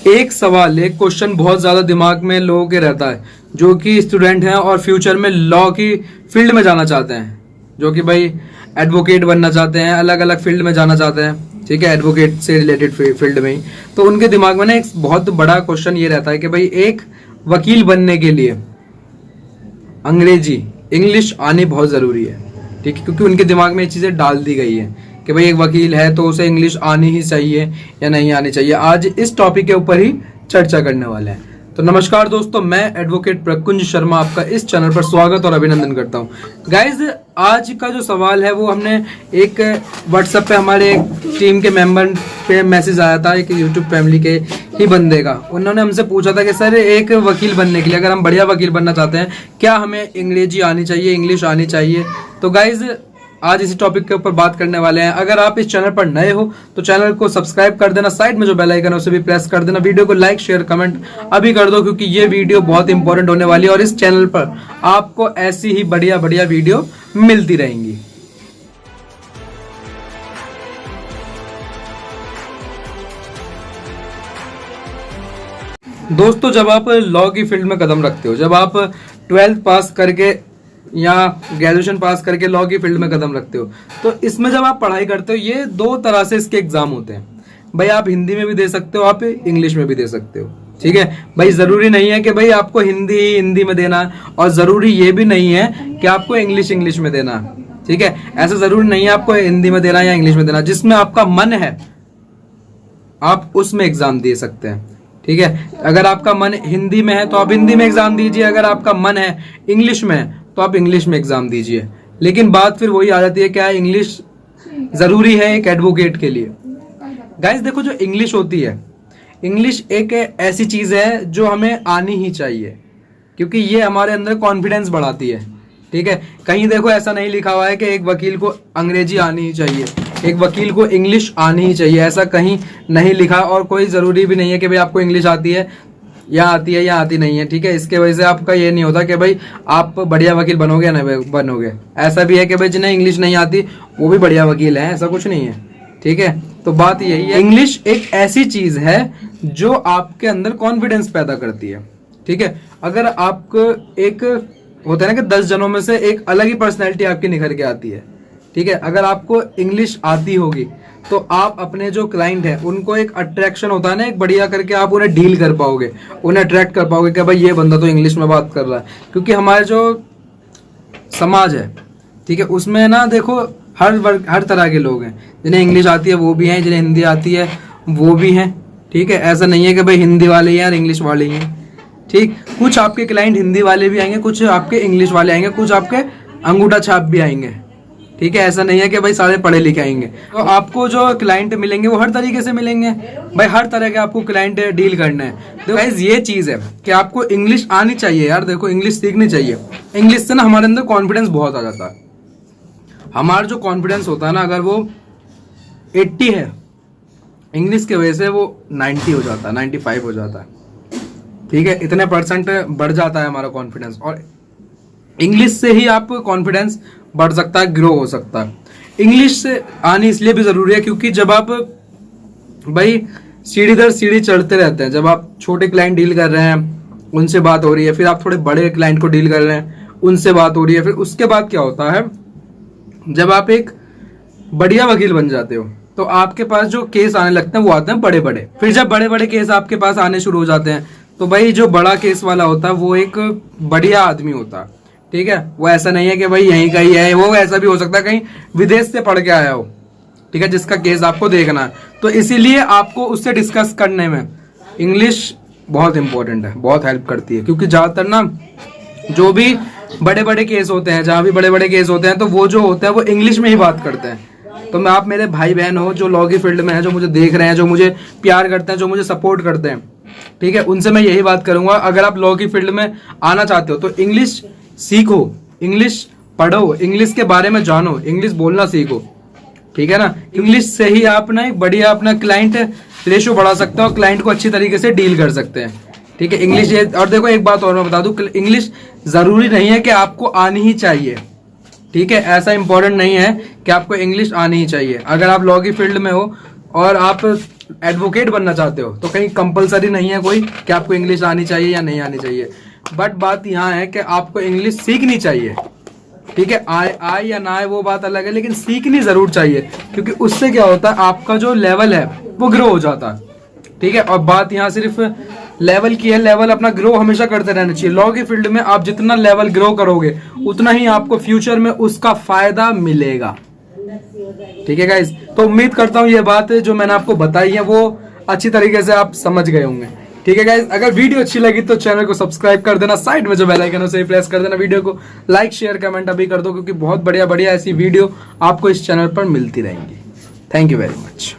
एक सवाल, एक क्वेश्चन बहुत ज्यादा दिमाग में लोगों के रहता है जो कि स्टूडेंट हैं और फ्यूचर में लॉ की फील्ड में जाना चाहते हैं, जो कि भाई एडवोकेट बनना चाहते हैं, अलग अलग फील्ड में जाना चाहते हैं, ठीक है, एडवोकेट से रिलेटेड फील्ड में ही। तो उनके दिमाग में ना एक बहुत बड़ा क्वेश्चन ये रहता है कि भाई एक वकील बनने के लिए अंग्रेजी इंग्लिश आनी बहुत जरूरी है, ठीक है, क्योंकि उनके दिमाग में ये चीजें डाल दी गई है कि भाई एक वकील है तो उसे इंग्लिश आनी ही चाहिए या नहीं आनी चाहिए। आज इस टॉपिक के ऊपर ही चर्चा करने वाले हैं। तो नमस्कार दोस्तों, मैं एडवोकेट प्रकुंज शर्मा आपका इस चैनल पर स्वागत और अभिनंदन करता हूं। गाइज, आज का जो सवाल है वो हमने एक व्हाट्सएप पे हमारे एक टीम के मेंबर पे मैसेज आया था, एक यूट्यूब फैमिली के ही बंदे का। उन्होंने हमसे पूछा था कि सर एक वकील बनने के लिए, अगर हम बढ़िया वकील बनना चाहते हैं, क्या हमें अंग्रेजी आनी चाहिए, इंग्लिश आनी चाहिए? तो गाइज आज इसी टॉपिक के ऊपर बात करने वाले हैं। अगर आप इस चैनल पर नए हो तो चैनल को सब्सक्राइब कर देना, साइड में जो बेल आइकन है उसे भी प्रेस कर देना, वीडियो को लाइक शेयर कमेंट अभी कर दो, क्योंकि ये वीडियो बहुत इंपॉर्टेंट होने वाली है और इस चैनल पर आपको ऐसी ही बढ़िया बढ़िया वीडियो मिलती रहेंगी। दोस्तों, जब आप लॉ की फील्ड में कदम रखते हो, जब आप 12th पास करके या ग्रेजुएशन पास करके लॉ की फील्ड में कदम रखते हो, तो इसमें जब आप पढ़ाई करते हो, ये दो तरह से इसके एग्जाम होते हैं भाई। आप हिंदी में भी दे सकते हो, आप इंग्लिश में भी दे सकते हो, ठीक है भाई। जरूरी नहीं है कि भाई आपको हिंदी में देना है, और जरूरी ये भी नहीं है कि आपको इंग्लिश में देना है, ठीक है। ऐसा जरूरी नहीं है आपको हिंदी में देना या इंग्लिश में देना। जिसमें आपका मन है आप उसमें एग्जाम दे सकते हैं, ठीक है। अगर आपका मन हिंदी में है तो आप हिंदी में एग्जाम दीजिए, अगर आपका मन है इंग्लिश में तो आप इंग्लिश में एग्जाम दीजिए। लेकिन बात फिर वही आ जाती है, क्या इंग्लिश जरूरी है एक एडवोकेट के लिए? गाइस देखो, जो इंग्लिश होती है, इंग्लिश एक ऐसी चीज है जो हमें आनी ही चाहिए, क्योंकि ये हमारे अंदर कॉन्फिडेंस बढ़ाती है, ठीक है। कहीं देखो ऐसा नहीं लिखा हुआ है कि एक वकील को अंग्रेजी आनी ही चाहिए, एक वकील को इंग्लिश आनी ही चाहिए, ऐसा कहीं नहीं लिखा। और कोई जरूरी भी नहीं है कि भाई आपको इंग्लिश आती है या आती नहीं है, ठीक है। इसके वजह से आपका ये नहीं होता कि भाई आप बढ़िया वकील बनोगे या नहीं बनोगे। ऐसा भी है कि भाई जिन्हें इंग्लिश नहीं आती वो भी बढ़िया वकील है, ऐसा कुछ नहीं है, ठीक है। तो बात यही है, इंग्लिश एक ऐसी चीज है जो आपके अंदर कॉन्फिडेंस पैदा करती है, ठीक है। अगर आपको एक होता है ना कि 10 जनों में से एक अलग ही पर्सनैलिटी आपकी निखर के आती है, ठीक है। अगर आपको इंग्लिश आती होगी तो आप अपने जो क्लाइंट है उनको एक अट्रैक्शन होता है ना, एक बढ़िया करके आप उन्हें डील कर पाओगे, उन्हें अट्रैक्ट कर पाओगे कि भाई ये बंदा तो इंग्लिश में बात कर रहा है। क्योंकि हमारे जो समाज है, ठीक है, उसमें ना देखो हर तरह के लोग हैं। जिन्हें इंग्लिश आती है वो भी हैं, जिन्हें हिंदी आती है वो भी हैं, ठीक है। ऐसा नहीं है कि भाई हिंदी वाले ही हैं और इंग्लिश वाले ही हैं, ठीक। कुछ आपके क्लाइंट हिंदी वाले भी आएंगे, कुछ आपके इंग्लिश वाले आएंगे, कुछ आपके अंगूठा छाप भी आएंगे, ठीक है। ऐसा नहीं है कि भाई सारे पढ़े लिखे आएंगे। तो आपको जो क्लाइंट मिलेंगे वो हर तरीके से मिलेंगे भाई, हर तरह के आपको क्लाइंट डील करना है। तो गाइस ये चीज है कि आपको इंग्लिश आनी चाहिए यार। देखो, इंग्लिश सीखनी चाहिए। इंग्लिश से ना हमारे अंदर कॉन्फिडेंस बहुत आ जाता है। हमारा जो कॉन्फिडेंस होता है ना, अगर वो 80 है, इंग्लिश की वजह से वो 90 हो जाता है, 95 हो जाता है, ठीक है। इतने % बढ़ जाता है हमारा कॉन्फिडेंस, और इंग्लिश से ही आप कॉन्फिडेंस बढ़ सकता है, ग्रो हो सकता है। इंग्लिश से आनी इसलिए भी जरूरी है क्योंकि जब आप भाई सीढ़ी दर सीढ़ी चढ़ते रहते हैं, जब आप छोटे क्लाइंट डील कर रहे हैं उनसे बात हो रही है, फिर आप थोड़े बड़े क्लाइंट को डील कर रहे हैं उनसे बात हो रही है, फिर उसके बाद क्या होता है, जब आप एक बढ़िया वकील बन जाते हो तो आपके पास जो केस आने लगते हैं वो आते हैं बड़े बड़े। फिर जब बड़े बड़े केस आपके पास आने शुरू हो जाते हैं तो भाई जो बड़ा केस वाला होता है वो एक बढ़िया आदमी होता है, ठीक है। वो ऐसा नहीं है कि भाई यहीं का ही है, वो ऐसा भी हो सकता है कहीं विदेश से पढ़ के आया हो, ठीक है, जिसका केस आपको देखना है। तो इसीलिए आपको उससे डिस्कस करने में इंग्लिश बहुत इंपॉर्टेंट है, बहुत हेल्प करती है। क्योंकि ज्यादातर ना जो भी बड़े बड़े केस होते हैं, जहाँ भी बड़े बड़े केस होते हैं, तो वो जो होता है वो इंग्लिश में ही बात करते हैं। तो मैं, आप मेरे भाई बहन हो जो लॉ की फील्ड में है, जो मुझे देख रहे हैं, जो मुझे प्यार करते हैं, जो मुझे सपोर्ट करते हैं, ठीक है, उनसे मैं यही बात करूंगा, अगर आप लॉ की फील्ड में आना चाहते हो तो इंग्लिश सीखो, इंग्लिश पढ़ो, इंग्लिश के बारे में जानो, इंग्लिश बोलना सीखो, ठीक है ना। इंग्लिश से ही आप ना एक बढ़िया अपना क्लाइंट रेशो बढ़ा सकते हो और क्लाइंट को अच्छी तरीके से डील कर सकते हैं, ठीक है। इंग्लिश ये, और देखो एक बात और मैं बता दूं, इंग्लिश जरूरी नहीं है कि आपको आनी ही चाहिए, ठीक है। ऐसा इंपॉर्टेंट नहीं है कि आपको इंग्लिश आनी ही चाहिए। अगर आप लॉ की फील्ड में हो और आप एडवोकेट बनना चाहते हो तो कहीं कंपलसरी नहीं है कोई कि आपको इंग्लिश आनी चाहिए या नहीं आनी चाहिए, बट बात यहाँ है कि आपको इंग्लिश सीखनी चाहिए। ठीक है, आए या ना आए वो बात अलग है, लेकिन सीखनी जरूर चाहिए, क्योंकि उससे क्या होता है आपका जो लेवल है वो ग्रो हो जाता है। ठीक है, और बात यहाँ सिर्फ लेवल की है, लेवल अपना ग्रो हमेशा करते रहना चाहिए। लॉ की फील्ड में आप जितना लेवल ग्रो करोगे उतना ही आपको फ्यूचर में उसका फायदा मिलेगा। ठीक है गाइस, तो उम्मीद करता हूँ ये बात जो मैंने आपको बताई है वो अच्छी तरीके से आप समझ गए होंगे। ठीक है गाइस, अगर वीडियो अच्छी लगी तो चैनल को सब्सक्राइब कर देना, साइड में जो बेल आइकन है उसे प्रेस कर देना, वीडियो को लाइक शेयर कमेंट अभी कर दो, क्योंकि बहुत बढ़िया बढ़िया ऐसी वीडियो आपको इस चैनल पर मिलती रहेंगी। Thank you very much.